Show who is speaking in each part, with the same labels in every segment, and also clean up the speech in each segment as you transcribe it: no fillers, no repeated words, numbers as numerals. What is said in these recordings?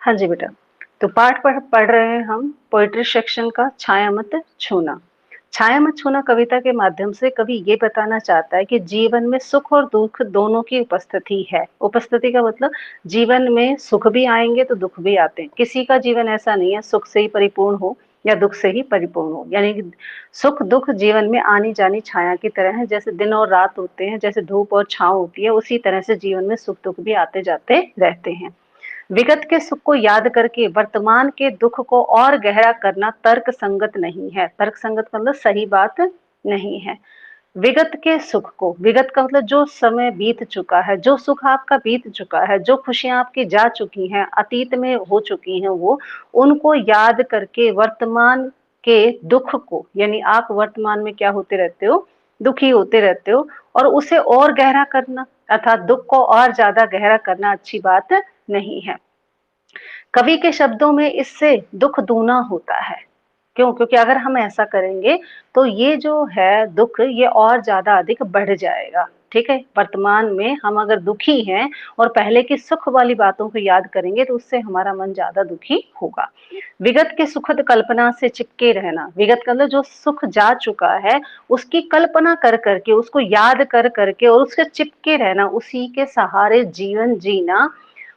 Speaker 1: हाँ जी बेटा। तो पाठ पढ़ रहे हैं हम पोएट्री सेक्शन का छाया मत छूना। छाया मत छूना कविता के माध्यम से कवि ये बताना चाहता है कि जीवन में सुख और दुख दोनों की उपस्थिति है। उपस्थिति का मतलब जीवन में सुख भी आएंगे तो दुख भी आते हैं। किसी का जीवन ऐसा नहीं है सुख से ही परिपूर्ण हो या दुख से ही परिपूर्ण हो। यानी कि सुख दुख जीवन में आनी जानी छाया की तरह है। जैसे दिन और रात होते हैं, जैसे धूप और छांव होती है, उसी तरह से जीवन में सुख दुख भी आते जाते रहते हैं। विगत के सुख को याद करके वर्तमान के दुख को और गहरा करना तर्क संगत नहीं है। तर्क संगत मतलब सही बात नहीं है। विगत के सुख को, विगत का मतलब जो समय बीत चुका है, जो सुख आपका बीत चुका है, जो खुशियां आपकी जा चुकी हैं, अतीत में हो चुकी हैं, वो उनको याद करके वर्तमान के दुख को, यानी आप वर्तमान में क्या होते रहते हो, दुखी होते रहते हो, और उसे और गहरा करना अर्थात दुख को और ज्यादा गहरा करना अच्छी बात नहीं है। कवि के शब्दों में इससे दुख दूना होता है। क्यों? क्योंकि अगर हम ऐसा करेंगे तो ये जो है दुख ये और ज्यादा अधिक बढ़ जाएगा। ठीक है, वर्तमान में हम अगर दुखी हैं और पहले की सुख वाली बातों को याद करेंगे तो उससे हमारा मन ज्यादा दुखी होगा। विगत के सुखद कल्पना से चिपके रहना, विगत का मतलब जो सुख जा चुका है उसकी कल्पना कर करके, उसको याद कर करके और उससे चिपके रहना, उसी के सहारे जीवन जीना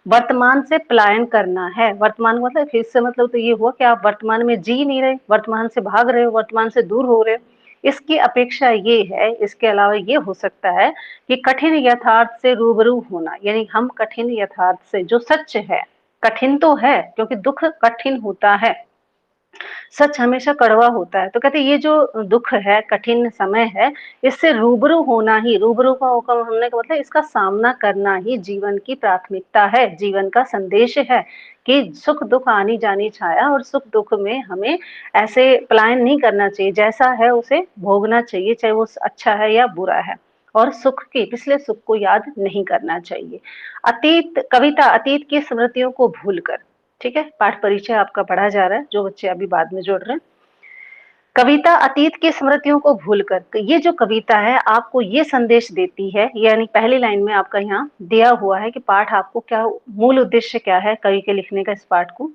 Speaker 1: वर्तमान से पलायन करना है। वर्तमान मतलब फिर से मतलब तो ये हुआ कि आप वर्तमान में जी नहीं रहे, वर्तमान से भाग रहे हो, वर्तमान से दूर हो रहे हो। इसकी अपेक्षा ये है, इसके अलावा ये हो सकता है कि कठिन यथार्थ से रूबरू होना, यानी हम कठिन यथार्थ से, जो सच है, कठिन तो है क्योंकि दुख कठिन होता है, सच हमेशा कड़वा होता है। तो कहते ये जो दुख है, कठिन समय है, इससे रूबरू होना ही, रूबरू का हुक्म हमने का मतलब इसका सामना करना ही जीवन की प्राथमिकता है, जीवन का संदेश है कि सुख दुख आनी जानी छाया, और सुख दुख में हमें ऐसे पलायन नहीं करना चाहिए, जैसा है उसे भोगना चाहिए, चाहे वो अच्छा है या बुरा है। और सुख के पिछले सुख को याद नहीं करना चाहिए। अतीत कविता अतीत की स्मृतियों को भूलकर, ठीक है, पाठ परिचय आपका पढ़ा जा रहा है, जो बच्चे अभी बाद में जुड़ रहे हैं। कविता अतीत की स्मृतियों को भूलकर, तो ये जो कविता है आपको ये संदेश देती है, यानी पहली लाइन में आपका यहाँ दिया हुआ है कि पाठ आपको क्या, मूल उद्देश्य क्या है कवि के लिखने का इस पाठ को।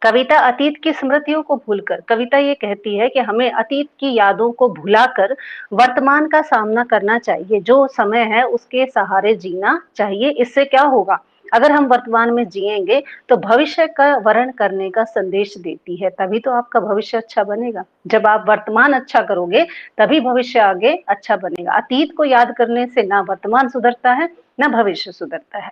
Speaker 1: कविता अतीत की स्मृतियों को भूलकर, कविता ये कहती है कि हमें अतीत की यादों को भुलाकर वर्तमान का सामना करना चाहिए, जो समय है उसके सहारे जीना चाहिए। इससे क्या होगा, अगर हम वर्तमान में जिएंगे तो भविष्य का वर्ण करने का संदेश देती है, तभी तो आपका भविष्य अच्छा बनेगा। जब आप वर्तमान अच्छा करोगे तभी भविष्य आगे अच्छा बनेगा। अतीत को याद करने से ना वर्तमान सुधरता है ना भविष्य सुधरता है।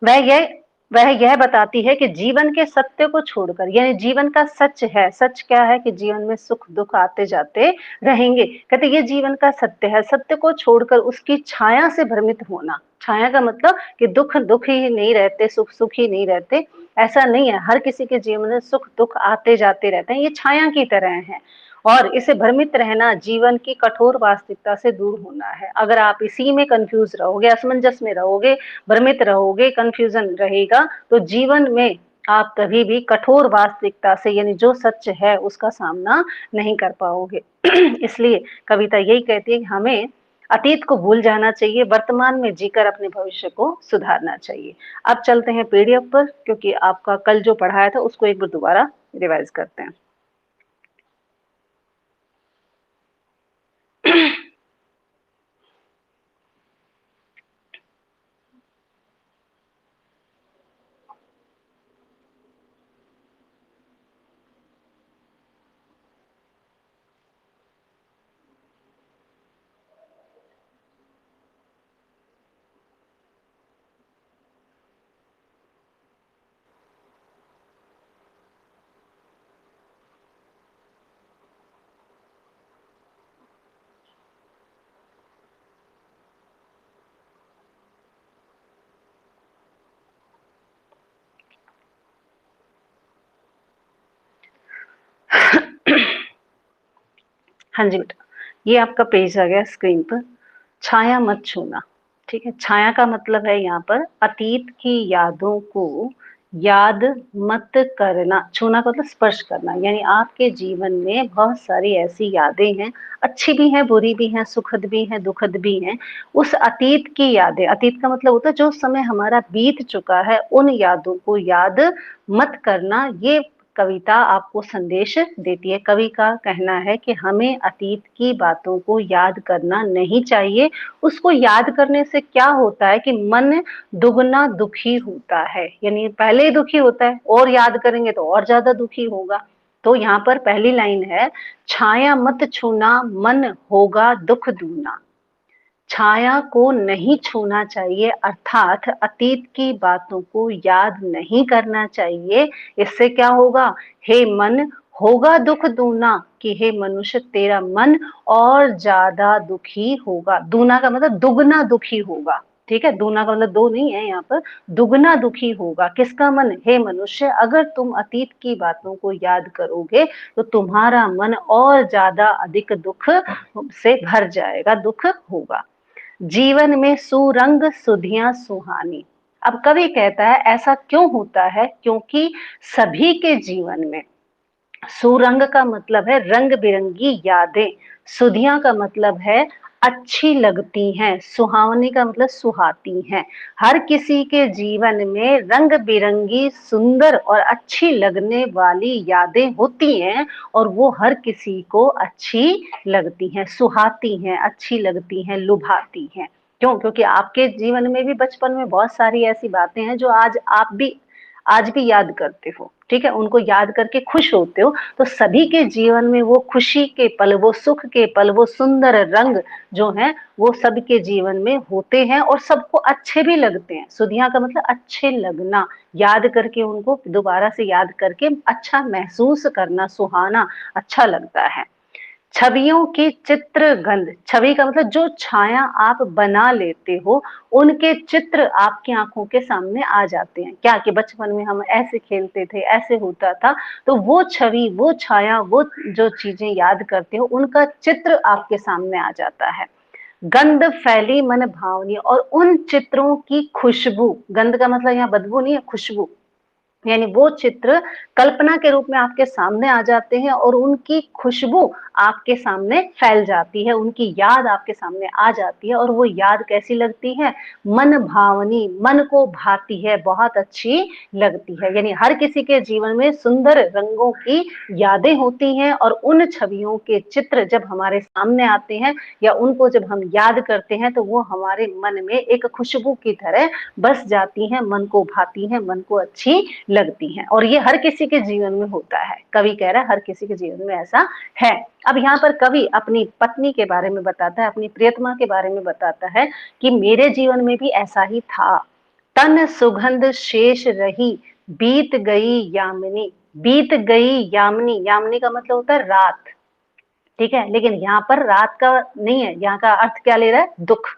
Speaker 1: वह यह वह यह बताती है कि जीवन के सत्य को छोड़कर, यानी जीवन का सच है, सच क्या है कि जीवन में सुख दुख आते जाते रहेंगे। कहते ये जीवन का सत्य है, सत्य को छोड़कर उसकी छाया से भ्रमित होना। छाया का मतलब कि दुख दुख ही नहीं रहते, सुख सुख ही नहीं रहते, ऐसा नहीं है। हर किसी के जीवन में सुख दुख आते जाते रहते हैं, ये छाया की तरह है। और इसे भ्रमित रहना जीवन की कठोर वास्तविकता से दूर होना है। अगर आप इसी में कंफ्यूज रहोगे, असमंजस में रहोगे, भ्रमित रहोगे, कंफ्यूजन रहेगा, तो जीवन में आप कभी भी कठोर वास्तविकता से, यानी जो सच है उसका सामना नहीं कर पाओगे। इसलिए कविता यही कहती है कि हमें अतीत को भूल जाना चाहिए, वर्तमान में जीकर अपने भविष्य को सुधारना चाहिए। अब चलते हैं पीडीएफ पर, क्योंकि आपका कल जो पढ़ाया था उसको एक बार दोबारा रिवाइज करते हैं। हाँ जी बेटा, ये आपका पेज आ गया स्क्रीन पर। छाया मत छूना, ठीक है। छाया का मतलब है यहाँ पर अतीत की यादों को याद मत करना, छूना का मतलब स्पर्श करना, यानी आपके जीवन में बहुत सारी ऐसी यादें हैं, अच्छी भी हैं, बुरी भी हैं, सुखद भी हैं, दुखद भी हैं। उस अतीत की यादें, अतीत का मतलब होता है जो समय हमारा बीत चुका है, उन यादों को याद मत करना, ये कविता आपको संदेश देती है। कवि का कहना है कि हमें अतीत की बातों को याद करना नहीं चाहिए। उसको याद करने से क्या होता है कि मन दुगना दुखी होता है, यानी पहले ही दुखी होता है और याद करेंगे तो और ज्यादा दुखी होगा। तो यहाँ पर पहली लाइन है, छाया मत छूना मन होगा दुख दूना। छाया को नहीं छूना चाहिए, अर्थात अतीत की बातों को याद नहीं करना चाहिए। इससे क्या होगा, हे मन होगा दुख दूना, कि हे मनुष्य तेरा मन और ज्यादा दुखी होगा। दूना का मतलब दुगना दुखी होगा, ठीक है, दूना का मतलब दो नहीं है यहाँ पर, दुगना दुखी होगा। किसका मन, हे मनुष्य, अगर तुम अतीत की बातों को याद करोगे तो तुम्हारा मन और ज्यादा अधिक दुख से भर जाएगा, दुख होगा। जीवन में सुरंग सुधियां सुहानी। अब कवि कहता है ऐसा क्यों होता है, क्योंकि सभी के जीवन में, सुरंग का मतलब है रंग बिरंगी यादें, सुधियां का मतलब है अच्छी लगती हैं, सुहावनी का मतलब सुहाती हैं। हर किसी के जीवन में रंग बिरंगी सुंदर और अच्छी लगने वाली यादें होती हैं, और वो हर किसी को अच्छी लगती हैं, सुहाती हैं, अच्छी लगती हैं, लुभाती हैं। क्यों, क्योंकि आपके जीवन में भी बचपन में बहुत सारी ऐसी बातें हैं जो आज भी याद करते हो, ठीक है, उनको याद करके खुश होते हो। तो सभी के जीवन में वो खुशी के पल, वो सुख के पल, वो सुंदर रंग जो हैं वो सबके जीवन में होते हैं और सबको अच्छे भी लगते हैं। सुधिया का मतलब अच्छे लगना, याद करके उनको दोबारा से याद करके अच्छा महसूस करना, सुहाना, अच्छा लगता है। छवियों की चित्र गंध, छवि का मतलब जो छाया आप बना लेते हो, उनके चित्र आपकी आंखों के सामने आ जाते हैं। क्या कि बचपन में हम ऐसे खेलते थे, ऐसे होता था, तो वो छवि, वो छाया, वो जो चीजें याद करते हो, उनका चित्र आपके सामने आ जाता है। गंध फैली मन भावनी, और उन चित्रों की खुशबू, गंध का मतलब यहाँ बदबू नहीं है, खुशबू, यानी वो चित्र कल्पना के रूप में आपके सामने आ जाते हैं और उनकी खुशबू आपके सामने फैल जाती है, उनकी याद आपके सामने आ जाती है, और वो याद कैसी लगती है, मन भावनी, मन को भाती है, बहुत अच्छी लगती है। यानी हर किसी के जीवन में सुंदर रंगों की यादें होती हैं, और उन छवियों के चित्र जब हमारे सामने आते हैं या उनको जब हम याद करते हैं तो वो हमारे मन में एक खुशबू की तरह बस जाती हैं, मन को भाती हैं, मन को अच्छी लगती हैं। और ये हर किसी के जीवन में होता है, कवि कह रहा है हर किसी के जीवन में ऐसा है। अब यहाँ पर कवि अपनी पत्नी के बारे में बताता है, अपनी प्रियतमा के बारे में बताता है कि मेरे जीवन में भी ऐसा ही था। तन सुगंध शेष रही, बीत गई यामिनी। बीत गई यामिनी, यामिनी का मतलब होता है रात, ठीक है, लेकिन यहाँ पर रात का नहीं है, यहाँ का अर्थ क्या ले रहा है, दुख।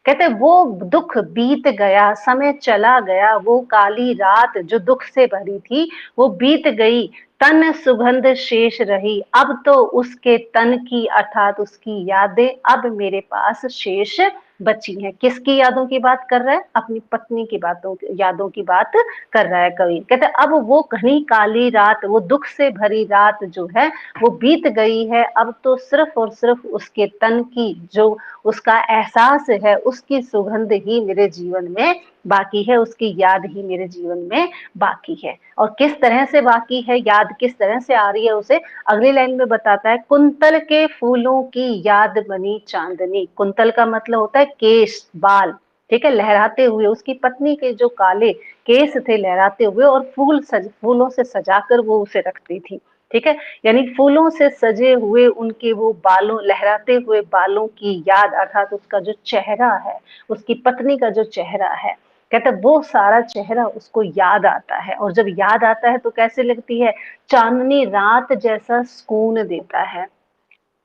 Speaker 1: कहते वो दुख बीत गया, समय चला गया, वो काली रात जो दुख से भरी थी वो बीत गई। तन सुगंध शेष रही, अब तो उसके तन की अर्थात उसकी यादें अब मेरे पास शेष बची हैं। किसकी यादों की बात कर रहा है, अपनी पत्नी की बातों, यादों की बात कर रहा है कवि। कहते अब वो घनी काली रात, वो दुख से भरी रात जो है वो बीत गई है, अब तो सिर्फ और सिर्फ उसके तन की जो उसका एहसास है, उसकी सुगंध ही मेरे जीवन में बाकी है, उसकी याद ही मेरे जीवन में बाकी है। और किस तरह से बाकी है याद, किस तरह से आ रही है उसे अगली लाइन में बताता है। कुंतल के फूलों की याद बनी चांदनी। कुंतल का मतलब होता है केश, बाल, ठीक है, लहराते हुए, उसकी पत्नी के जो काले केस थे लहराते हुए, और फूलों से सजाकर वो उसे रखती थी, ठीक है, यानी फूलों से सजे हुए उनके वो बालों, लहराते हुए बालों की याद, अर्थात उसका जो चेहरा है, उसकी पत्नी का जो चेहरा है, कहते वो सारा चेहरा उसको याद आता है। और जब याद आता है तो कैसे लगती है, चांदनी रात जैसा सुकून देता है।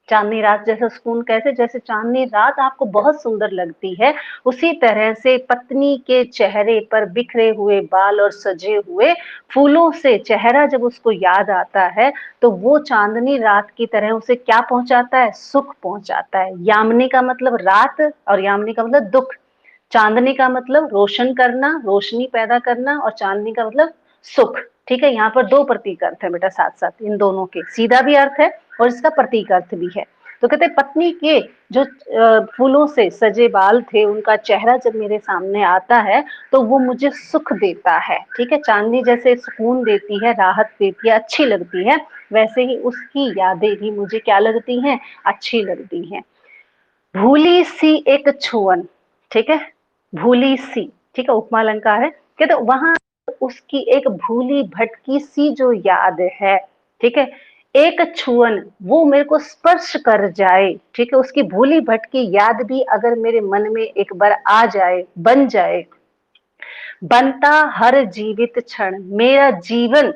Speaker 1: चांदनी रात जैसा सुकून कैसे, जैसे चांदनी रात आपको बहुत सुंदर लगती है, उसी तरह से पत्नी के चेहरे पर बिखरे हुए बाल और सजे हुए फूलों से चेहरा जब उसको याद आता है तो वो चांदनी रात की तरह उसे क्या पहुंचाता है, सुख पहुंचाता है। यामिनी का मतलब रात और यामिनी का मतलब दुख। चांदनी का मतलब रोशन करना, रोशनी पैदा करना, और चांदनी का मतलब सुख। ठीक है, यहाँ पर दो प्रतीक अर्थ है बेटा साथ साथ, इन दोनों के सीधा भी अर्थ है और इसका प्रतीक अर्थ भी है। तो कहते पत्नी के जो फूलों से सजे बाल थे, उनका चेहरा जब मेरे सामने आता है तो वो मुझे सुख देता है। ठीक है, चांदनी जैसे सुकून देती है, राहत देती है, अच्छी लगती है, वैसे ही उसकी यादें भी मुझे क्या लगती हैं, अच्छी लगती हैं। भूली सी एक छुअन, ठीक है, भूली सी, ठीक है, उपमा अलंकार है। कहते वहां उसकी एक भूली भटकी सी जो याद है, ठीक है, एक छुअन वो मेरे को स्पर्श कर जाए, ठीक है, उसकी भूली भटकी याद भी अगर मेरे मन में एक बार आ जाए, बन जाए, बनता हर जीवित क्षण मेरा जीवन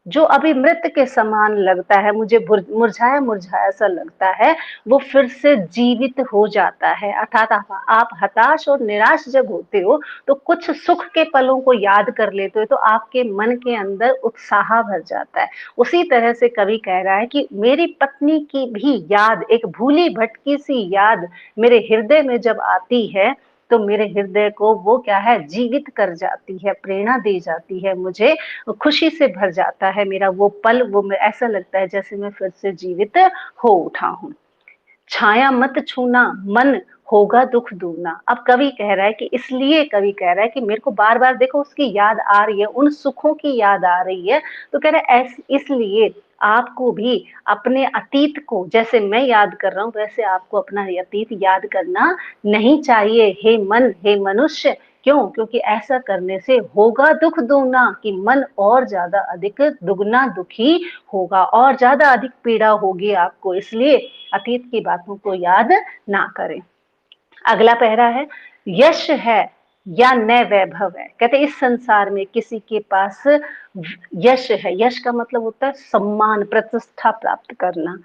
Speaker 1: जो अभी मृत के समान लगता है, मुझे मुरझाया मुरझाया सा लगता है, वो फिर से जीवित हो जाता है। अर्थात आप हताश और निराश जब होते हो तो कुछ सुख के पलों को याद कर लेते हो तो आपके मन के अंदर उत्साह भर जाता है। उसी तरह से कवि कह रहा है कि मेरी पत्नी की भी याद, एक भूली भटकी सी याद मेरे हृदय में जब आती है तो मेरे हृदय को वो क्या है, जीवित कर जाती है, प्रेरणा दे जाती है, मुझे खुशी से भर जाता है मेरा वो पल, वो ऐसा लगता है जैसे मैं फिर से जीवित हो उठा हूं। छाया मत छूना मन होगा दुख दूना। अब कवि कह रहा है कि इसलिए कवि कह रहा है कि मेरे को बार बार देखो उसकी याद आ रही है, उन सुखों की याद आ रही है, तो कह रहा है इसलिए आपको भी अपने अतीत को जैसे मैं याद कर रहा हूं वैसे आपको अपना अतीत याद करना नहीं चाहिए हे मन, हे मनुष्य। क्यों? क्योंकि ऐसा करने से होगा दुख दूना, कि मन और ज्यादा अधिक दुगना दुखी होगा और ज्यादा अधिक पीड़ा होगी आपको, इसलिए अतीत की बातों को याद ना करें। अगला पहरा है, यश है या न वैभव है। कहते इस संसार में किसी के पास यश है, यश का मतलब होता है सम्मान प्रतिष्ठा प्राप्त करना,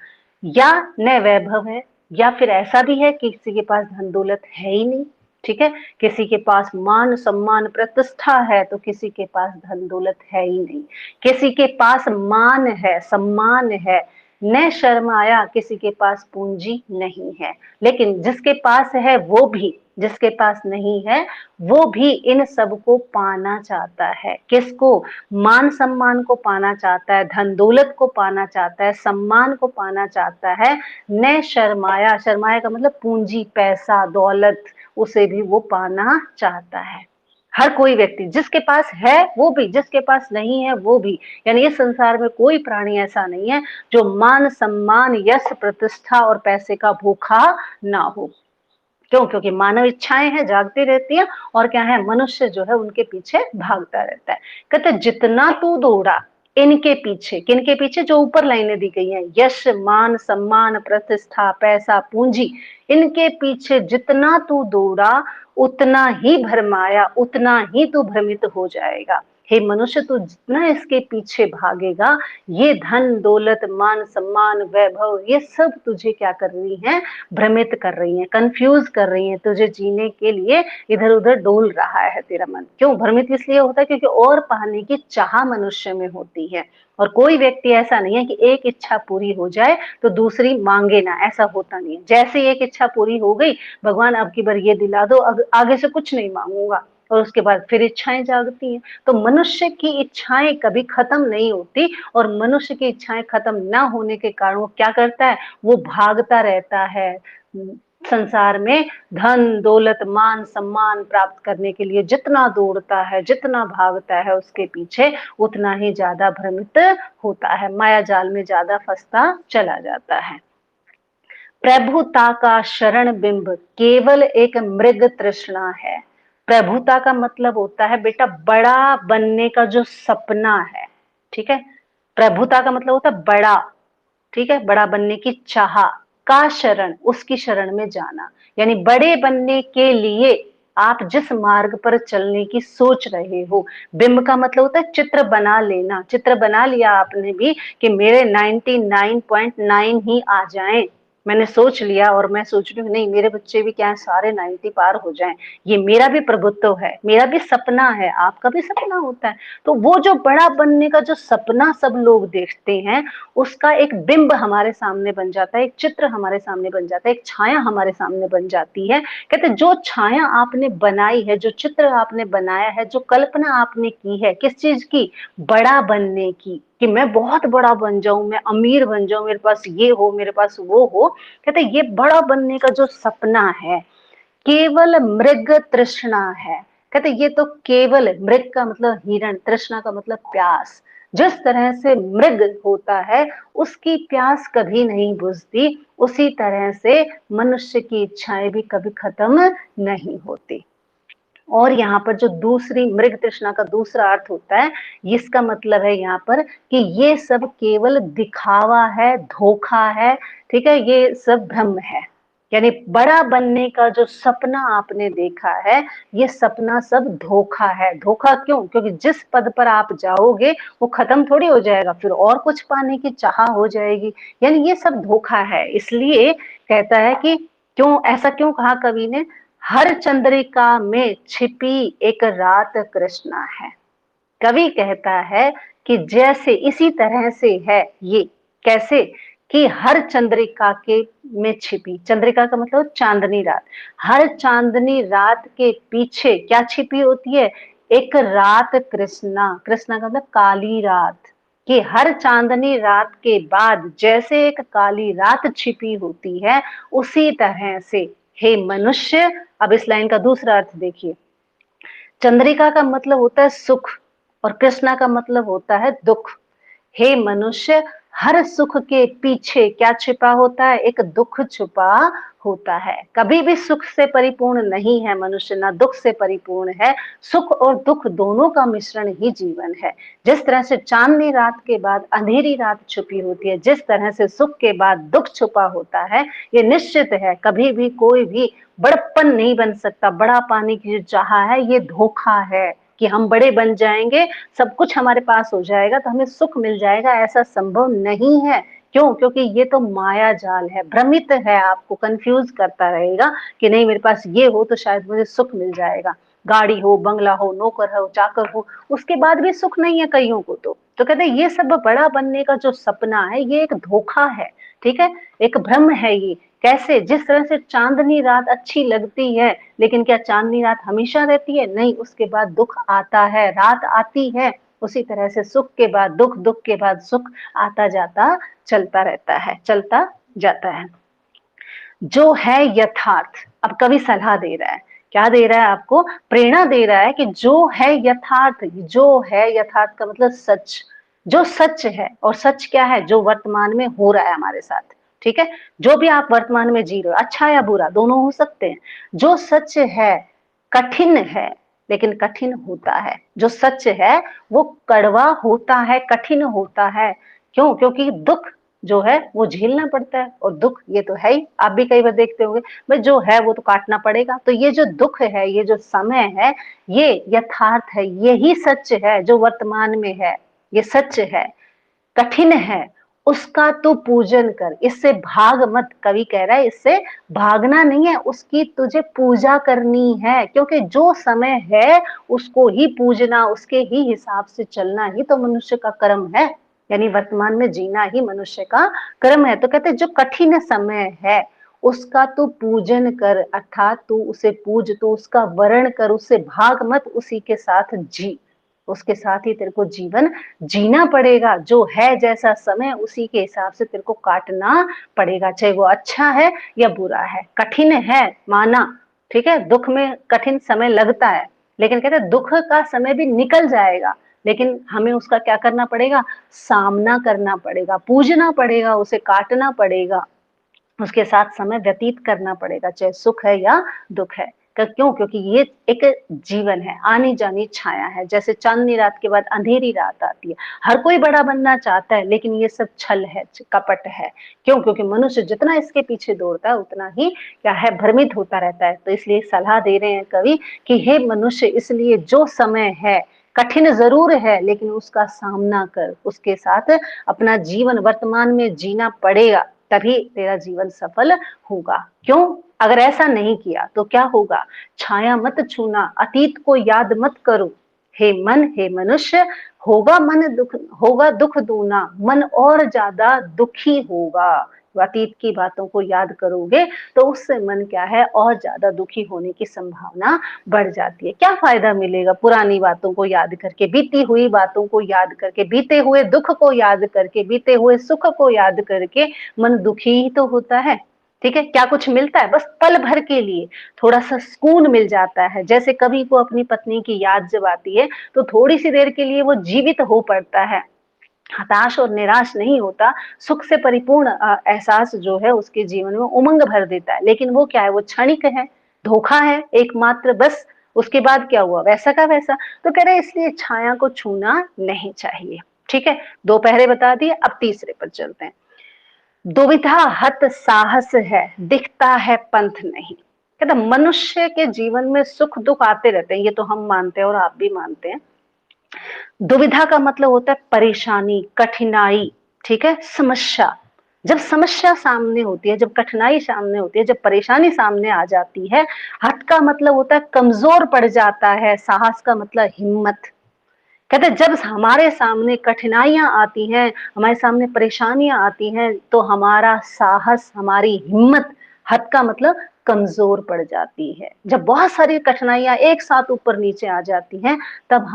Speaker 1: या न वैभव है, या फिर ऐसा भी है कि किसी के पास धन दौलत है ही नहीं। ठीक है, किसी के पास मान सम्मान प्रतिष्ठा है तो किसी के पास धन दौलत है ही नहीं। किसी के पास मान है, सम्मान है, न शर्माया, किसी के पास पूंजी नहीं है। लेकिन जिसके पास है वो भी, जिसके पास नहीं है वो भी इन सब को पाना चाहता है। किसको? मान सम्मान को पाना चाहता है, धन दौलत को पाना चाहता है, सम्मान को पाना चाहता है। न शर्माया, शर्माया का मतलब पूंजी, पैसा, दौलत, उसे भी वो पाना चाहता है। हर कोई व्यक्ति, जिसके पास है वो भी, जिसके पास नहीं है वो भी, यानी इस संसार में कोई प्राणी ऐसा नहीं है जो मान सम्मान यश प्रतिष्ठा और पैसे का भूखा ना हो। क्यों? क्योंकि मानव इच्छाएं हैं, जागती रहती हैं, और क्या है, मनुष्य जो है उनके पीछे भागता रहता है। कहते जितना तू दौड़ा इनके पीछे, किनके पीछे? जो ऊपर लाइनें दी गई हैं, यश मान सम्मान प्रतिष्ठा पैसा पूंजी, इनके पीछे जितना तू दौड़ा उतना ही भरमाया, उतना ही तू भ्रमित हो जाएगा। हे मनुष्य, तू जितना इसके पीछे भागेगा, ये धन दौलत मान सम्मान वैभव ये सब तुझे क्या कर रही है, भ्रमित कर रही है, कंफ्यूज कर रही है, तुझे जीने के लिए इधर उधर डोल रहा है तेरा मन। क्यों भ्रमित इसलिए होता है? क्योंकि और पाने की चाह मनुष्य में होती है, और कोई व्यक्ति ऐसा नहीं है कि एक इच्छा पूरी हो जाए तो दूसरी मांगे ना, ऐसा होता नहीं है। जैसे एक इच्छा पूरी हो गई, भगवान अब की बार ये दिला दो, आगे से कुछ नहीं मांगूंगा, और उसके बाद फिर इच्छाएं जागती हैं। तो मनुष्य की इच्छाएं कभी खत्म नहीं होती, और मनुष्य की इच्छाएं खत्म ना होने के कारण वो क्या करता है, वो भागता रहता है संसार में, धन दौलत मान सम्मान प्राप्त करने के लिए जितना दौड़ता है, जितना भागता है उसके पीछे, उतना ही ज्यादा भ्रमित होता है, माया जाल में ज्यादा फंसता चला जाता है। प्रभुता का शरण बिंब केवल एक मृग तृष्णा है। प्रभुता का मतलब होता है बेटा बड़ा बनने का जो सपना है। ठीक है, प्रभुता का मतलब होता है बड़ा, ठीक है, बड़ा बनने की चाह, का शरण, उसकी शरण में जाना, यानी बड़े बनने के लिए आप जिस मार्ग पर चलने की सोच रहे हो। बिंब का मतलब होता है चित्र बना लेना, चित्र बना लिया आपने भी कि मेरे 99.9 ही आ जाएं, मैंने सोच लिया और मैं सोच रही हूँ नहीं मेरे बच्चे भी क्या है सारे 90 पार हो जाएं, ये मेरा भी प्रभुत्व है, मेरा भी सपना है, आपका भी सपना होता है। तो वो जो बड़ा बनने का जो सपना सब लोग देखते हैं, उसका एक बिंब हमारे सामने बन जाता है, एक चित्र हमारे सामने बन जाता है, एक छाया हमारे सामने बन जाती है। कहते जो छाया आपने बनाई है, जो चित्र आपने बनाया है, जो कल्पना आपने की है, किस चीज की, बड़ा बनने की, कि मैं बहुत बड़ा बन जाऊं, मैं अमीर बन जाऊं, मेरे पास ये हो, मेरे पास वो हो। कहते ये बड़ा बनने का जो सपना है केवल मृग तृष्णा है। कहते ये तो केवल, मृग का मतलब हिरण, तृष्णा का मतलब प्यास। जिस तरह से मृग होता है उसकी प्यास कभी नहीं बुझती, उसी तरह से मनुष्य की इच्छाएं भी कभी खत्म नहीं होती। और यहाँ पर जो दूसरी मृग तृष्णा का दूसरा अर्थ होता है, इसका मतलब है यहाँ पर कि ये सब केवल दिखावा है, धोखा है, ठीक है, ये सब भ्रम है। यानी बड़ा बनने का जो सपना आपने देखा है, ये सपना सब धोखा है। धोखा क्यों? क्योंकि जिस पद पर आप जाओगे वो खत्म थोड़ी हो जाएगा, फिर और कुछ पाने की चाह हो जाएगी। यानी ये सब धोखा है। इसलिए कहता है कि क्यों ऐसा क्यों कहा कवि ने, हर चंद्रिका में छिपी एक रात कृष्णा है। कवि कहता है कि जैसे इसी तरह से है ये, कैसे, कि हर चंद्रिका के में छिपी, चंद्रिका का मतलब चांदनी रात, हर चांदनी रात के पीछे क्या छिपी होती है, एक रात कृष्णा, कृष्णा का मतलब काली रात, कि हर चांदनी रात के बाद जैसे एक काली रात छिपी होती है, उसी तरह से हे मनुष्य। अब इस लाइन का दूसरा अर्थ देखिए, चंद्रिका का मतलब होता है सुख और कृष्णा का मतलब होता है दुख। हे मनुष्य, हर सुख के पीछे क्या छिपा होता है, एक दुख छुपा होता है। कभी भी सुख से परिपूर्ण नहीं है मनुष्य, ना दुख से परिपूर्ण है। सुख और दुख दोनों का मिश्रण ही जीवन है। जिस तरह से चांदनी रात के बाद अंधेरी रात छुपी होती है, जिस तरह से सुख के बाद दुख छुपा होता है, ये निश्चित है कभी भी कोई भी बड़प्पन नहीं बन सकता। बड़ा पाने की जो चाह है ये धोखा है, कि हम बड़े बन जाएंगे, सब कुछ हमारे पास हो जाएगा तो हमें सुख मिल जाएगा, ऐसा संभव नहीं है। क्यों? क्योंकि ये तो माया जाल है, भ्रमित है, आपको कंफ्यूज करता रहेगा कि नहीं मेरे पास ये हो तो शायद मुझे सुख मिल जाएगा। गाड़ी हो, बंगला हो, नौकर हो, चाकर हो, उसके बाद भी सुख नहीं है कईयों को। तो कहते हैं ये सब बड़ा बनने का जो सपना है ये एक धोखा है, ठीक है, एक भ्रम है ये। कैसे? जिस तरह से चांदनी रात अच्छी लगती है, लेकिन क्या चांदनी रात हमेशा रहती है? नहीं, उसके बाद दुख आता है, रात आती है। उसी तरह से सुख के बाद दुख, दुख के बाद सुख आता जाता चलता रहता है, चलता जाता है। जो है यथार्थ, अब कवि सलाह दे रहा है, क्या दे रहा है आपको? प्रेरणा दे रहा है कि जो है यथार्थ, जो है यथार्थ का मतलब सच, जो सच है। और सच क्या है? जो वर्तमान में हो रहा है हमारे साथ, ठीक है, जो भी आप वर्तमान में जी रहे हो, अच्छा या बुरा दोनों हो सकते हैं। जो सच है कठिन है, लेकिन कठिन होता है। जो सच है वो कड़वा होता है, कठिन होता है। क्यों? क्योंकि दुख जो है वो झेलना पड़ता है, और दुख ये तो है ही, आप भी कई बार देखते होंगे भाई जो है वो तो काटना पड़ेगा। तो ये जो दुख है, ये जो समय है, ये यथार्थ है, यही सच है जो वर्तमान में है, ये सच है, कठिन है, उसका तू पूजन कर, इससे भाग मत। कवि कह रहा है इससे भागना नहीं है, उसकी तुझे पूजा करनी है। क्योंकि जो समय है उसको ही पूजना, उसके ही हिसाब से चलना ही तो मनुष्य का कर्म है। यानी वर्तमान में जीना ही मनुष्य का कर्म है। तो कहते जो कठिन समय है उसका तू पूजन कर, अर्थात तू उसे पूज, तू उसका वर्ण कर, उससे भाग मत, उसी के साथ जी, उसके साथ ही तेरे को जीवन जीना पड़ेगा। जो है जैसा समय उसी के हिसाब से तेरे को काटना पड़ेगा, चाहे वो अच्छा है या बुरा है। कठिन है माना, ठीक है, दुख में कठिन समय लगता है, लेकिन कहते हैं दुख का समय भी निकल जाएगा, लेकिन हमें उसका क्या करना पड़ेगा? सामना करना पड़ेगा, पूजना पड़ेगा, उसे काटना पड़ेगा, उसके साथ समय व्यतीत करना पड़ेगा, चाहे सुख है या दुख है। क्यों? क्योंकि ये एक जीवन है, आनी जानी छाया है। जैसे चांदनी रात के बाद अंधेरी रात आती है, हर कोई बड़ा बनना चाहता है, लेकिन ये सब छल है, कपट है। क्यों? क्योंकि मनुष्य जितना इसके पीछे दौड़ता है उतना ही क्या है, भ्रमित होता रहता है। तो इसलिए सलाह दे रहे हैं कवि कि हे मनुष्य, इसलिए जो समय है कठिन जरूर है, लेकिन उसका सामना कर, उसके साथ अपना जीवन वर्तमान में जीना पड़ेगा, तभी तेरा जीवन सफल होगा। क्यों? अगर ऐसा नहीं किया तो क्या होगा? छाया मत छूना, अतीत को याद मत करो, हे मन हे मनुष्य, होगा दुख दूना, मन और ज्यादा दुखी होगा। अतीत की बातों को याद करोगे तो उससे मन क्या है, और ज्यादा दुखी होने की संभावना बढ़ जाती है। क्या फायदा मिलेगा पुरानी बातों को याद करके, बीती हुई बातों को याद करके, बीते हुए दुख को याद करके, बीते हुए सुख को याद करके मन दुखी ही तो होता है। ठीक है, क्या कुछ मिलता है? बस पल भर के लिए थोड़ा सा सुकून मिल जाता है। जैसे कवि को अपनी पत्नी की याद जब आती है तो थोड़ी सी देर के लिए वो जीवित हो पड़ता है, हताश और निराश नहीं होता, सुख से परिपूर्ण एहसास जो है उसके जीवन में उमंग भर देता है। लेकिन वो क्या है? वो क्षणिक है, धोखा है एकमात्र, बस। उसके बाद क्या हुआ? वैसा का वैसा। तो कह रहे इसलिए छाया को छूना नहीं चाहिए। ठीक है, दो पहरे बता दिए, अब तीसरे पर चलते हैं। दुविधा हत साहस है, दिखता है पंथ नहीं। कहते मनुष्य के जीवन में सुख दुख आते रहते हैं, ये तो हम मानते हैं और आप भी मानते हैं। दुविधा का मतलब होता है परेशानी, कठिनाई, ठीक है, समस्या। जब समस्या सामने होती है, जब कठिनाई सामने होती है, जब परेशानी सामने आ जाती है, हठ का मतलब होता है कमजोर पड़ जाता है, साहस का मतलब हिम्मत। कहते जब हमारे सामने कठिनाइयां आती हैं, हमारे सामने परेशानियां आती हैं, तो हमारा साहस, हमारी हिम्मत, हद का मतलब कमजोर पड़ जाती है। जब बहुत सारी कठिनाइयां एक साथ ऊपर नीचे आ जाती हैं, तब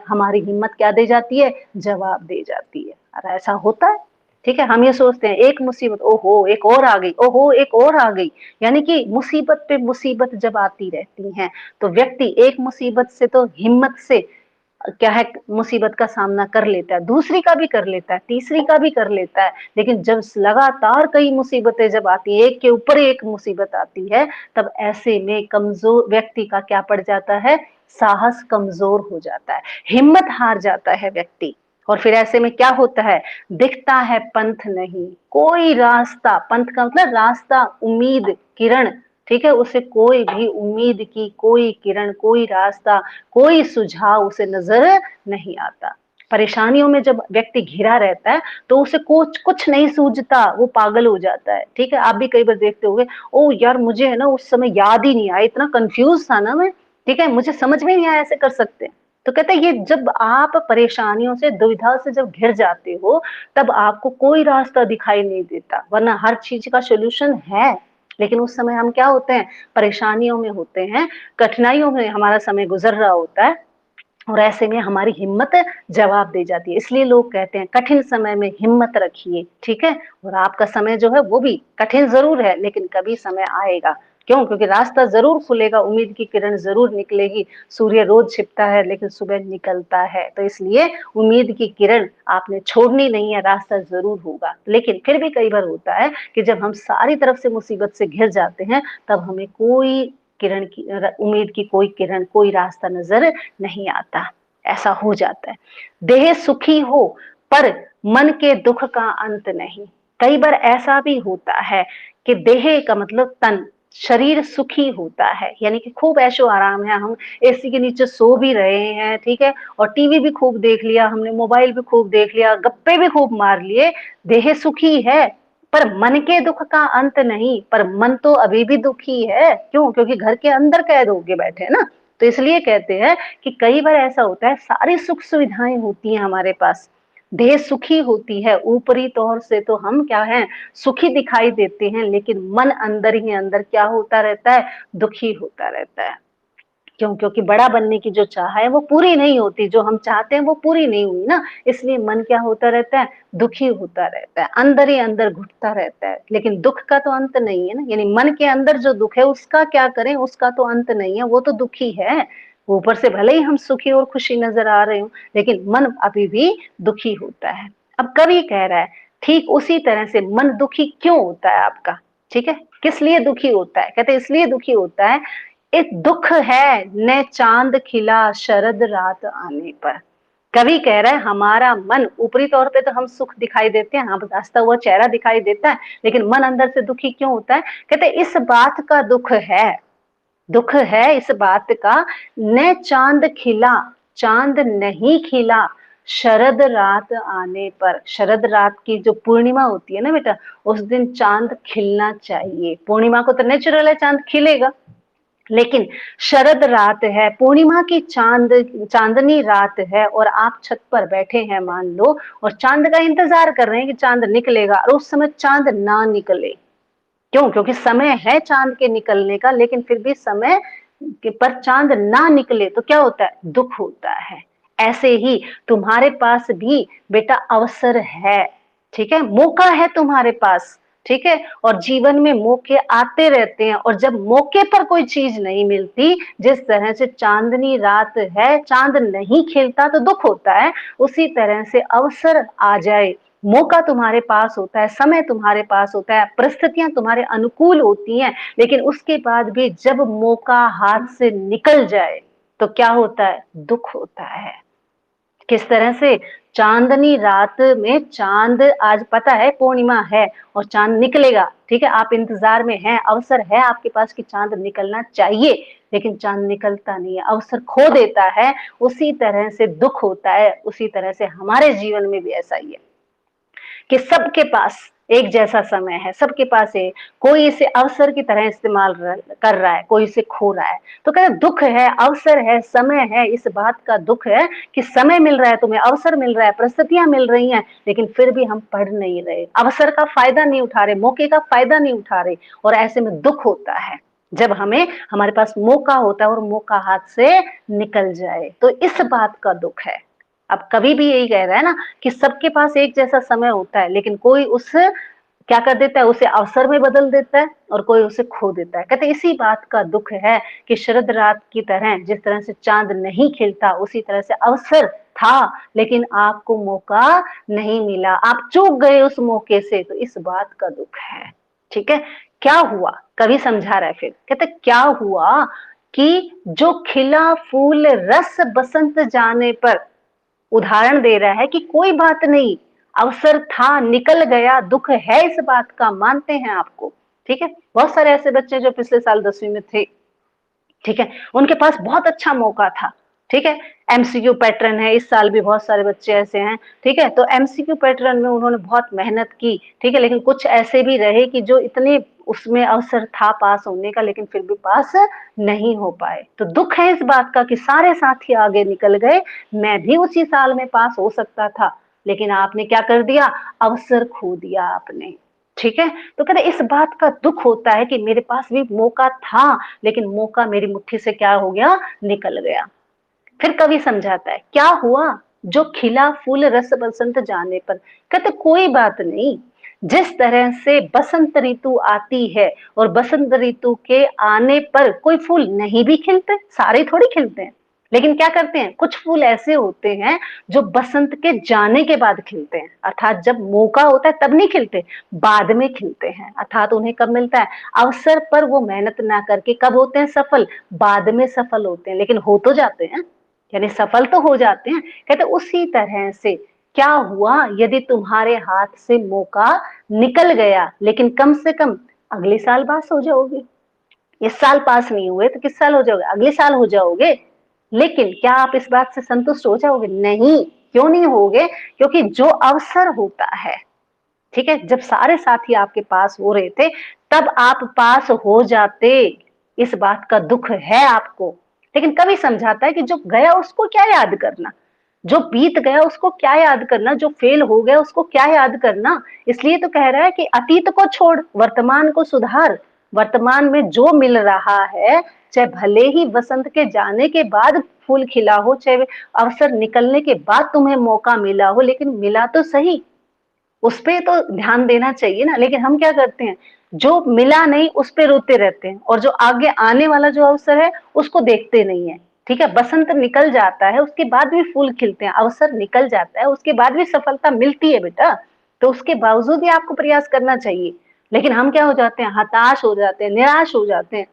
Speaker 1: हमारी हिम्मत क्या दे जाती है? जवाब दे जाती है। और ऐसा होता है। ठीक है, हम ये सोचते हैं एक मुसीबत, ओहो एक और आ गई, ओहो एक और आ गई। यानी कि मुसीबत पे मुसीबत जब आती रहती हैं, तो व्यक्ति एक मुसीबत से तो हिम्मत से क्या है, मुसीबत का सामना कर लेता है, दूसरी का भी कर लेता है, तीसरी का भी कर लेता है। लेकिन जब लगातार कई मुसीबतें जब आती है, एक के ऊपर एक मुसीबत आती है, तब ऐसे में कमजोर व्यक्ति का क्या पड़ जाता है? साहस कमजोर हो जाता है, हिम्मत हार जाता है व्यक्ति। और फिर ऐसे में क्या होता है? दिखता है पंथ नहीं, कोई रास्ता, पंथ का मतलब रास्ता, उम्मीद, किरण। ठीक है, उसे कोई भी उम्मीद की कोई किरण, कोई रास्ता, कोई सुझाव उसे नजर नहीं आता। परेशानियों में जब व्यक्ति घिरा रहता है तो उसे कुछ नहीं सूझता, वो पागल हो जाता है। ठीक है, आप भी कई बार देखते होंगे, ओ यार मुझे है ना उस समय याद ही नहीं आया, इतना कंफ्यूज था ना मैं, ठीक है, मुझे समझ में नहीं आया ऐसे कर सकते हैं। तो कहते हैं ये जब आप परेशानियों से, दुविधा से जब घिर जाते हो, तब आपको कोई रास्ता दिखाई नहीं देता, वरना हर चीज का सोल्यूशन है। लेकिन उस समय हम क्या होते हैं? परेशानियों में होते हैं, कठिनाइयों में हमारा समय गुजर रहा होता है, और ऐसे में हमारी हिम्मत जवाब दे जाती है। इसलिए लोग कहते हैं कठिन समय में हिम्मत रखिए। ठीक है, और आपका समय जो है वो भी कठिन जरूर है, लेकिन कभी समय आएगा। क्यों? क्योंकि रास्ता जरूर खुलेगा, उम्मीद की किरण जरूर निकलेगी। सूर्य रोज छिपता है लेकिन सुबह निकलता है, तो इसलिए उम्मीद की किरण आपने छोड़नी नहीं है, रास्ता जरूर होगा। लेकिन फिर भी कई बार होता है कि जब हम सारी तरफ से मुसीबत से घिर जाते हैं, तब हमें कोई किरण की, उम्मीद की कोई किरण, कोई रास्ता नजर नहीं आता। ऐसा हो जाता है। देह सुखी हो पर मन के दुख का अंत नहीं। कई बार ऐसा भी होता है कि देह का मतलब तन, शरीर सुखी होता है, यानी कि खूब ऐशो आराम है, हम एसी के नीचे सो भी रहे हैं, ठीक है, और टीवी भी खूब देख लिया हमने, मोबाइल भी खूब देख लिया, गप्पे भी खूब मार लिए, देह सुखी है, पर मन के दुख का अंत नहीं। पर मन तो अभी भी दुखी है। क्यों? क्योंकि घर के अंदर कैद होके बैठे हैं ना। तो इसलिए कहते हैं कि कई बार ऐसा होता है, सारी सुख सुविधाएं होती हैं हमारे पास, देह सुखी होती है, ऊपरी तौर से तो हम क्या हैं, सुखी दिखाई देते हैं, लेकिन मन अंदर ही अंदर क्या होता रहता है? दुखी होता रहता है। क्यों? क्योंकि बड़ा बनने की जो चाह है वो पूरी नहीं होती, जो हम चाहते हैं वो पूरी नहीं हुई ना, इसलिए मन क्या होता रहता है? दुखी होता रहता है, अंदर ही अंदर घुटता रहता है। लेकिन दुख का तो अंत नहीं है ना, यानी मन के अंदर जो दुख है उसका क्या करें, उसका तो अंत नहीं है, वो तो दुखी है। ऊपर से भले ही हम सुखी और खुशी नजर आ रहे हो, लेकिन मन अभी भी दुखी होता है। अब कवि कह रहा है ठीक उसी तरह से मन दुखी क्यों होता है आपका? ठीक है, किस लिए दुखी होता है? कहते इसलिए दुखी होता है, एक दुख है न चांद खिला शरद रात आने पर। कवि कह रहा है हमारा मन, ऊपरी तौर पे तो हम सुख दिखाई देते हैं, हाँ हंसता हुआ चेहरा दिखाई देता है, लेकिन मन अंदर से दुखी क्यों होता है? कहते इस बात का दुख है, दुख है इस बात का, न चांद खिला, चांद नहीं खिला, शरद रात आने पर, शरद रात की जो पूर्णिमा होती है ना बेटा, उस दिन चांद खिलना चाहिए। पूर्णिमा को तो नेचुरल है चांद खिलेगा, लेकिन शरद रात है, पूर्णिमा की चांदनी रात है, और आप छत पर बैठे हैं मान लो, और चांद का इंतजार कर रहे हैं कि चांद निकलेगा, और उस समय चांद ना निकले। क्यों? क्योंकि समय है चांद के निकलने का, लेकिन फिर भी समय के पर चांद ना निकले तो क्या होता है? दुख होता है। ऐसे ही तुम्हारे पास भी बेटा अवसर है, ठीक है, मौका है तुम्हारे पास, ठीक है, और जीवन में मौके आते रहते हैं, और जब मौके पर कोई चीज नहीं मिलती, जिस तरह से चांदनी रात है, चांद नहीं खिलता तो दुख होता है, उसी तरह से अवसर आ जाए, मौका तुम्हारे पास होता है, समय तुम्हारे पास होता है, परिस्थितियां तुम्हारे अनुकूल होती हैं, लेकिन उसके बाद भी जब मौका हाथ से निकल जाए तो क्या होता है? दुख होता है। किस तरह से? चांदनी रात में चांद, आज पता है पूर्णिमा है और चांद निकलेगा, ठीक है, आप इंतजार में हैं, अवसर है आपके पास कि चांद निकलना चाहिए, लेकिन चांद निकलता नहीं है, अवसर खो देता है, उसी तरह से दुख होता है। उसी तरह से हमारे जीवन में भी ऐसा ही है कि सबके पास एक जैसा समय है, सबके पास है, कोई इसे अवसर की तरह इस्तेमाल कर रहा है, कोई इसे खो रहा है। तो कहते दुख है, अवसर है, समय है, इस बात का दुख है कि समय मिल रहा है तुम्हें, अवसर मिल रहा है, परिस्थितियां मिल रही हैं, लेकिन फिर भी हम पढ़ नहीं रहे, अवसर का फायदा नहीं उठा रहे, मौके का फायदा नहीं उठा रहे, और ऐसे में दुख होता है जब हमें, हमारे पास मौका होता है और मौका हाथ से निकल जाए, तो इस बात का दुख है। अब कभी भी यही कह रहा है ना कि सबके पास एक जैसा समय होता है, लेकिन कोई उस क्या कर देता है, उसे अवसर में बदल देता है, और कोई उसे खो देता है। कहते इसी बात का दुख है कि शरद रात की तरह, जिस तरह से चांद नहीं खिलता, उसी तरह से अवसर था, लेकिन आपको मौका नहीं मिला, आप चूक गए उस मौके से, तो इस बात का दुख है। ठीक है, क्या हुआ? कवि समझा रहा है फिर, कहते क्या हुआ कि जो खिला फूल रस बसंत जाने पर, उदाहरण दे रहा है कि कोई बात नहीं, अवसर था, निकल गया, दुख है इस बात का, मानते हैं आपको, ठीक है। बहुत सारे ऐसे बच्चे जो पिछले साल 10वीं में थे, ठीक है, उनके पास बहुत अच्छा मौका था, ठीक है, एमसीक्यू पैटर्न है, इस साल भी बहुत सारे बच्चे ऐसे हैं, ठीक है, तो एमसीक्यू पैटर्न में उन्होंने बहुत मेहनत की, ठीक है, लेकिन कुछ ऐसे भी रहे कि जो इतने उसमें अवसर था पास होने का, लेकिन फिर भी पास नहीं हो पाए। तो दुख है इस बात का कि सारे साथी आगे निकल गए, मैं भी उसी साल में पास हो सकता था, लेकिन आपने क्या कर दिया? अवसर खो दिया आपने, ठीक है। तो कहते इस बात का दुख होता है कि मेरे पास भी मौका था, लेकिन मौका मेरी मुट्ठी से क्या हो गया? निकल गया। फिर कवि समझाता है क्या हुआ? जो खिला फूल रस बसंत जाने पर, कहते कोई बात नहीं, जिस तरह से बसंत ऋतु आती है और बसंत ऋतु के आने पर कोई फूल नहीं भी खिलते, सारे थोड़ी खिलते हैं, लेकिन क्या करते हैं, कुछ फूल ऐसे होते हैं जो बसंत के जाने के बाद खिलते हैं, अर्थात जब मौका होता है तब नहीं खिलते, बाद में खिलते हैं, अर्थात उन्हें कब मिलता है? अवसर पर वो मेहनत ना करके कब होते हैं सफल? बाद में सफल होते हैं, लेकिन हो तो जाते हैं, यानी सफल तो हो जाते हैं। कहते उसी तरह से क्या हुआ यदि तुम्हारे हाथ से मौका निकल गया, लेकिन कम से कम अगले साल पास हो जाओगे। इस साल पास नहीं हुए तो किस साल हो जाओगे? अगले साल हो जाओगे। लेकिन क्या आप इस बात से संतुष्ट हो जाओगे? नहीं। क्यों नहीं होगे? क्योंकि जो अवसर होता है, ठीक है, जब सारे साथी आपके पास हो रहे थे तब आप पास हो जाते, इस बात का दुख है आपको। लेकिन कवि समझाता है कि जो गया उसको क्या याद करना, जो बीत गया उसको क्या याद करना, जो फेल हो गया उसको क्या याद करना। इसलिए तो कह रहा है कि अतीत को छोड़, वर्तमान को सुधार। वर्तमान में जो मिल रहा है, चाहे भले ही वसंत के जाने के बाद फूल खिला हो, चाहे अवसर निकलने के बाद तुम्हें मौका मिला हो, लेकिन मिला तो सही, उस पे तो ध्यान देना चाहिए ना। लेकिन हम क्या करते हैं, जो मिला नहीं उस पे रोते रहते हैं, और जो आगे आने वाला जो अवसर है उसको देखते नहीं है। ठीक है, बसंत निकल जाता है उसके बाद भी फूल खिलते हैं, अवसर निकल जाता है उसके बाद भी सफलता मिलती है बेटा, तो उसके बावजूद भी आपको प्रयास करना चाहिए। लेकिन हम क्या हो जाते हैं, हताश हो जाते हैं, निराश हो जाते हैं।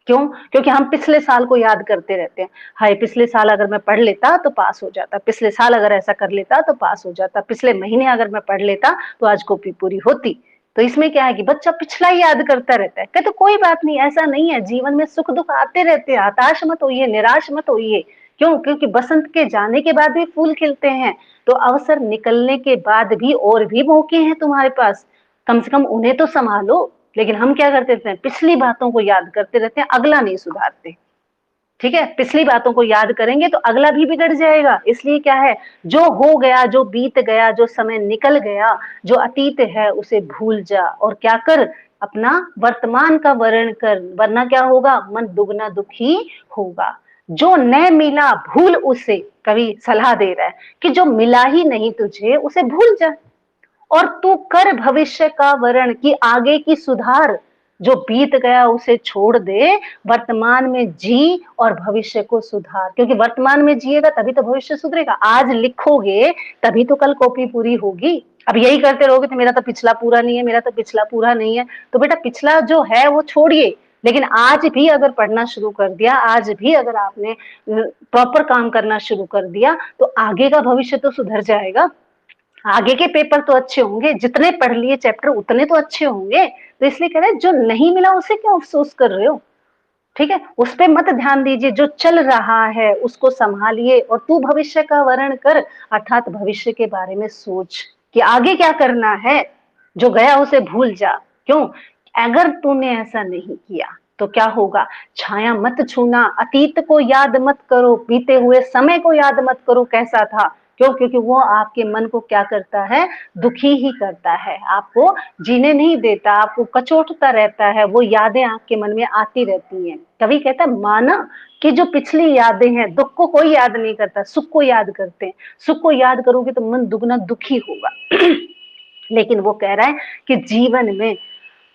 Speaker 1: क्यों? क्योंकि हम पिछले साल को याद करते रहते हैं, हाय पिछले साल अगर मैं पढ़ लेता तो पास हो जाता, पिछले साल अगर ऐसा कर लेता तो पास हो जाता, पिछले महीने अगर मैं पढ़ लेता तो आज कॉपी पूरी होती। तो इसमें क्या है कि बच्चा पिछला ही याद करता रहता है। कहते कोई बात नहीं, ऐसा नहीं है, जीवन में सुख दुख आते रहते हैं, हताश मत होइए, निराश मत होइए, क्यों? क्योंकि बसंत के जाने के बाद भी फूल खिलते हैं, तो अवसर निकलने के बाद भी और भी मौके हैं तुम्हारे पास, कम से कम उन्हें तो संभालो। लेकिन हम क्या करते थे, पिछली बातों को याद करते रहते हैं, अगला नहीं सुधारते। ठीक है, पिछली बातों को याद करेंगे तो अगला भी बिगड़ जाएगा। इसलिए क्या है, जो हो गया, जो बीत गया, जो समय निकल गया, जो अतीत है उसे भूल जा और क्या कर, अपना वर्तमान का वर्ण कर, वरना क्या होगा, मन दुगना दुखी होगा। जो न मिला भूल उसे, कवि सलाह दे रहा है कि जो मिला ही नहीं तुझे उसे भूल जा, और तू कर भविष्य का वरण, की आगे की सुधार। जो बीत गया उसे छोड़ दे, वर्तमान में जी और भविष्य को सुधार, क्योंकि वर्तमान में जिएगा तभी तो भविष्य सुधरेगा। आज लिखोगे तभी तो कल कॉपी पूरी होगी। अब यही करते रहोगे तो मेरा तो पिछला पूरा नहीं है, मेरा तो पिछला पूरा नहीं है, तो बेटा पिछला जो है वो छोड़िए, लेकिन आज भी अगर पढ़ना शुरू कर दिया, आज भी अगर आपने प्रॉपर काम करना शुरू कर दिया, तो आगे का भविष्य तो सुधर जाएगा। आगे के पेपर तो अच्छे होंगे, जितने पढ़ लिए चैप्टर उतने तो अच्छे होंगे। तो इसलिए कह रहे हैं, जो नहीं मिला उसे क्यों अफसोस कर रहे हो? ठीक है, उस पर मत ध्यान दीजिए, जो चल रहा है उसको संभालिए और तू भविष्य का वर्ण कर, अर्थात भविष्य के बारे में सोच कि आगे क्या करना है। जो गया उसे भूल जा। क्यों? अगर तूने ऐसा नहीं किया तो क्या होगा, छाया मत छूना, अतीत को याद मत करो, बीते हुए समय को याद मत करो कैसा था। क्यों? क्योंकि वो आपके मन को क्या करता है, दुखी ही करता है, आपको जीने नहीं देता, आपको कचोटता रहता है, वो यादें आपके मन में आती रहती हैं। कवि कहता है, माना कि जो पिछली यादें हैं, दुख को कोई याद नहीं करता, सुख को याद करते हैं। सुख को याद करोगे तो मन दुगना दुखी होगा। लेकिन वो कह रहा है कि जीवन में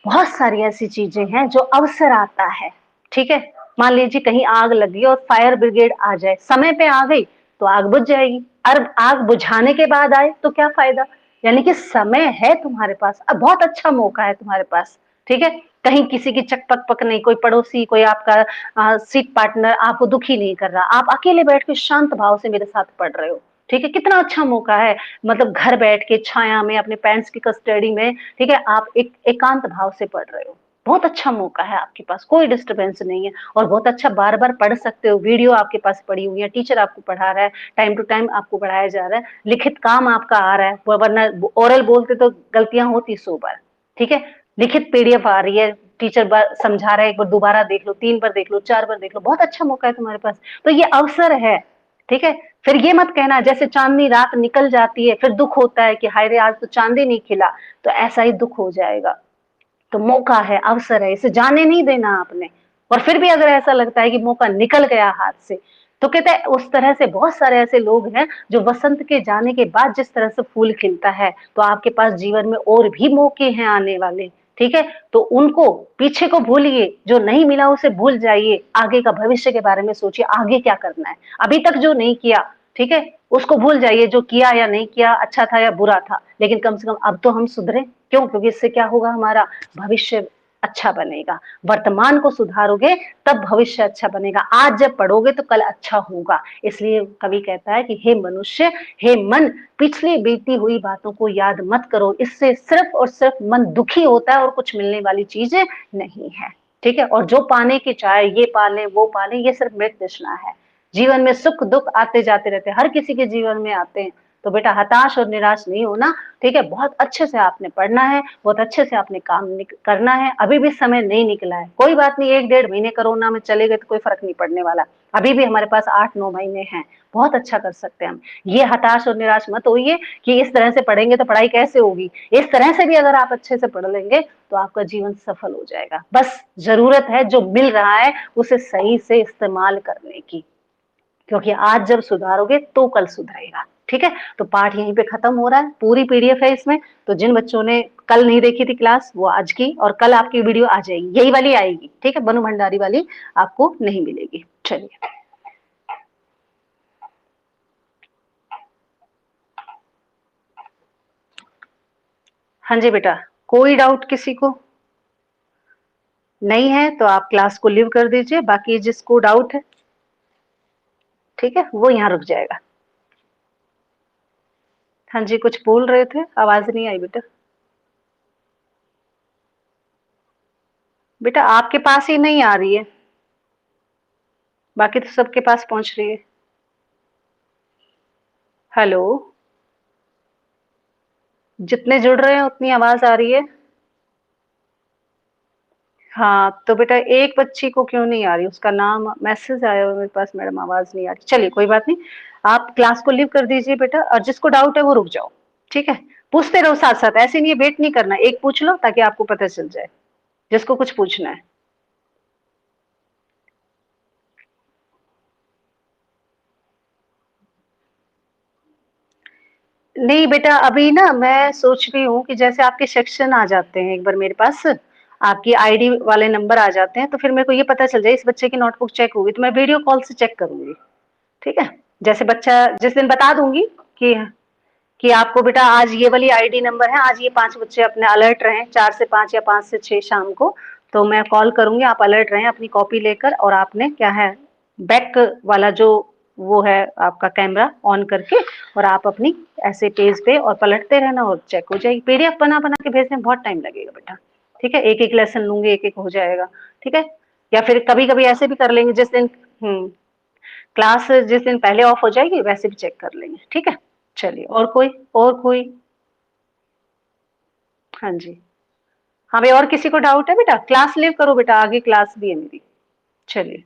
Speaker 1: बहुत सारी ऐसी चीजें हैं जो अवसर आता है। ठीक है, मान लीजिए कहीं आग लगी और फायर ब्रिगेड आ जाए, समय पे आ गई तो आग बुझ जाएगी, और आग बुझाने के बाद आए तो क्या फायदा। यानी कि समय है तुम्हारे पास, अब बहुत अच्छा मौका है तुम्हारे पास। ठीक है, कहीं किसी की चकपक पक नहीं, कोई पड़ोसी, कोई आपका सीट पार्टनर आपको दुखी नहीं कर रहा, आप अकेले बैठ के शांत भाव से मेरे साथ पढ़ रहे हो। ठीक है, कितना अच्छा मौका है, मतलब घर बैठ के छाया में अपने पेरेंट्स की कस्टडी में, ठीक है, आप एक एकांत भाव से पढ़ रहे हो। बहुत अच्छा मौका है आपके पास, कोई डिस्टरबेंस नहीं है, और बहुत अच्छा बार बार पढ़ सकते हो। वीडियो आपके पास पड़ी हुई है, टीचर आपको पढ़ा रहा है, टाइम टू टाइम आपको पढ़ाया जा रहा है, लिखित काम आपका आ रहा है, वरना ओरल बोलते तो गलतियां होती 100 बार। ठीक है, लिखित पीडीएफ आ रही है, टीचर समझा रहा है, एक बार दोबारा देख लो, 3 बार देख लो, 4 बार देख लो, बहुत अच्छा मौका है तुम्हारे पास। तो ये अवसर है। ठीक है, फिर ये मत कहना जैसे चांदनी रात निकल जाती है फिर दुख होता है कि हाय रे आज तो चांदी नहीं खिला, तो ऐसा ही दुख हो जाएगा। तो मौका है, अवसर है, इसे जाने नहीं देना आपने। और फिर भी अगर ऐसा लगता है कि मौका निकल गया हाथ से, तो कहते हैं उस तरह से बहुत सारे ऐसे लोग हैं जो वसंत के जाने के बाद जिस तरह से फूल खिलता है, तो आपके पास जीवन में और भी मौके हैं आने वाले। ठीक है, तो उनको पीछे को भूलिए, जो नहीं मिला उसे भूल जाइए, आगे का भविष्य के बारे में सोचिए, आगे क्या करना है। अभी तक जो नहीं किया, ठीक है, उसको भूल जाइए, जो किया या नहीं किया, अच्छा था या बुरा था, लेकिन कम से कम अब तो हम सुधरे। क्यों? क्योंकि इससे क्या होगा, हमारा भविष्य अच्छा बनेगा। वर्तमान को सुधारोगे तब भविष्य अच्छा बनेगा, आज जब पढ़ोगे तो कल अच्छा होगा। इसलिए कवि कहता है कि हे मनुष्य, हे मन, पिछली बीती हुई बातों को याद मत करो, इससे सिर्फ और सिर्फ मन दुखी होता है और कुछ मिलने वाली चीजें नहीं है। ठीक है, और जो पाने की चाहे ये पाले वो पाले, ये सिर्फ मृत तृष्णा है। जीवन में सुख दुख आते जाते रहते हैं, हर किसी के जीवन में आते हैं। तो बेटा हताश और निराश नहीं होना। ठीक है, बहुत अच्छे से आपने पढ़ना है, बहुत अच्छे से आपने काम करना है। अभी भी समय नहीं निकला है, कोई बात नहीं, 1-1.5 महीने कोरोना में चले गए तो कोई फर्क नहीं पड़ने वाला। अभी भी हमारे पास 8-9 महीने हैं, बहुत अच्छा कर सकते हैं हम। ये हताश और निराश मत होइए कि इस तरह से पढ़ेंगे तो पढ़ाई कैसे होगी। इस तरह से भी अगर आप अच्छे से पढ़ लेंगे तो आपका जीवन सफल हो जाएगा। बस जरूरत है जो मिल रहा है उसे सही से इस्तेमाल करने की, क्योंकि आज जब सुधारोगे तो कल सुधरेगा। ठीक है, तो पाठ यहीं पे खत्म हो रहा है, पूरी पीडीएफ है इसमें। तो जिन बच्चों ने कल नहीं देखी थी क्लास, वो आज की, और कल आपकी वीडियो आ जाएगी, यही वाली आएगी। ठीक है, बनु भंडारी वाली आपको नहीं मिलेगी। चलिए, हाँ जी बेटा, कोई डाउट किसी को नहीं है तो आप क्लास को लीव कर दीजिए, बाकी जिसको डाउट है, ठीक है, वो यहाँ रुक जाएगा। हाँ जी, कुछ बोल रहे थे, आवाज नहीं आई बेटा। बेटा आपके पास ही नहीं आ रही है, बाकी तो सबके पास पहुंच रही है। हेलो, जितने जुड़ रहे हैं उतनी आवाज आ रही है। हाँ, तो बेटा एक बच्ची को क्यों नहीं आ रही, उसका नाम मैसेज आया हुआ मेरे पास, मैडम आवाज नहीं आ रही। चलिए कोई बात नहीं, आप क्लास को लीव कर दीजिए बेटा, और जिसको डाउट है वो रुक जाओ। ठीक है, पूछते रहो साथ साथ, ऐसे नहीं वेट नहीं करना, एक पूछ लो ताकि आपको पता चल जाए जिसको कुछ पूछना है। नहीं बेटा, अभी ना मैं सोच रही हूँ कि जैसे आपके सेक्शन आ जाते हैं एक बार मेरे पास, आपकी आईडी वाले नंबर आ जाते हैं, तो फिर मेरे को ये पता चल जाए इस बच्चे की नोटबुक चेक होगी, तो मैं वीडियो कॉल से चेक करूंगी। ठीक है, जैसे बच्चा जिस दिन बता दूंगी कि आपको बेटा आज ये वाली आईडी नंबर है, आज ये 5 बच्चे अपने अलर्ट रहें, 4 से 5 या 5 से 6 शाम को, तो मैं कॉल करूंगी, आप अलर्ट रहें अपनी कॉपी लेकर, और आपने क्या है, बैक वाला जो वो है आपका कैमरा ऑन करके, और आप अपनी ऐसे पेज पे और पलटते रहना और चेक हो जाएगी। पीडीएफ बना बना के भेजने में बहुत टाइम लगेगा बेटा। ठीक है, एक एक लेसन लूंगी, एक एक हो जाएगा। ठीक है, या फिर कभी कभी ऐसे भी कर लेंगे जिस दिन क्लास जिस दिन पहले ऑफ हो जाएगी वैसे भी चेक कर लेंगे। ठीक है, चलिए, और कोई, और कोई? हाँ जी, हाँ भाई, और किसी को डाउट है बेटा? क्लास लीव करो बेटा, आगे क्लास भी है मेरी। चलिए।